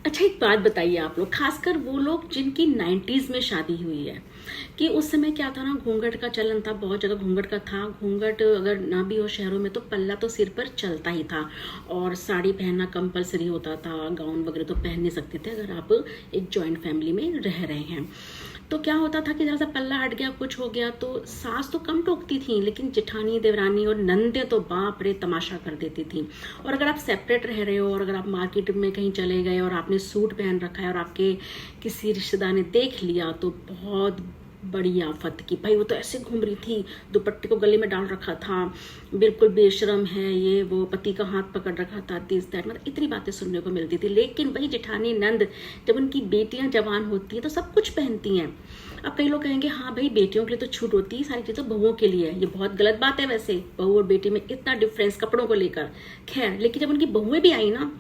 अच्छा, एक बात बताइए आप लोग, खासकर वो लोग जिनकी 90s में शादी हुई है, कि उस समय क्या था ना, घूंघट का चलन था, बहुत जगह घूंघट का था। घूंघट अगर ना भी हो शहरों में तो पल्ला तो सिर पर चलता ही था, और साड़ी पहनना कंपलसरी होता था। गाउन वगैरह तो पहन नहीं सकते थे अगर आप एक जॉइंट फैमिली में रह रहे हैं। तो क्या होता था कि जरा सा पल्ला हट गया, कुछ हो गया, तो सास तो कम टोकती थी, लेकिन जेठानी, देवरानी और नंदे तो बाप रे तमाशा कर देती थी। और अगर आप सेपरेट रह रहे हो और अगर आप मार्केट में कहीं चले गए और आपने सूट पहन रखा है और आपके किसी रिश्तेदार ने देख लिया, तो बहुत बड़ी आफत की, भाई वो तो ऐसे घूम रही थी, दुपट्टे को गले में डाल रखा था, बिल्कुल बेशरम है, ये वो, पति का हाथ पकड़ रखा था, दिस दैट, मतलब इतनी बातें सुनने को मिलती थी। लेकिन वही जेठानी, नंद, जब उनकी बेटियां जवान होती हैं तो सब कुछ पहनती हैं। अब कई लोग कहेंगे हाँ भाई, बेटियों के लिए तो छूट होती है, सारी चीजें बहुओं के लिए है। ये बहुत गलत बात है वैसे, बहू और बेटी में इतना डिफरेंस कपड़ों को लेकर। खैर, लेकिन जब उनकी बहुएं भी आई ना,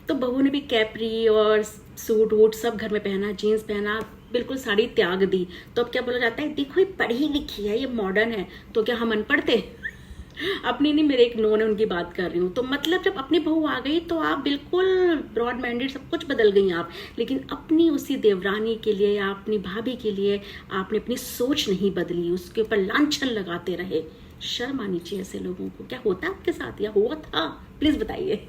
तो बहू ने भी कैपरी और सूट वूट सब घर में पहना, जीन्स पहना, बिल्कुल साड़ी त्याग दी। तो अब क्या बोला जाता है, देखो ये पढ़ी लिखी है, ये मॉडर्न है। तो क्या हम अनपढ़ थे? अपनी नहीं, मेरे एक नोन है, उनकी बात कर रही हूँ। तो मतलब जब अपनी बहू आ गई तो आप बिल्कुल ब्रॉड माइंडेड, सब कुछ बदल गई आप। लेकिन अपनी उसी देवरानी के लिए या अपनी भाभी के लिए आपने अपनी सोच नहीं बदली, उसके ऊपर लांछन लगाते रहे। शर्म आनी चाहिए ऐसे लोगों को। क्या होता है आपके साथ या हुआ था? प्लीज बताइए।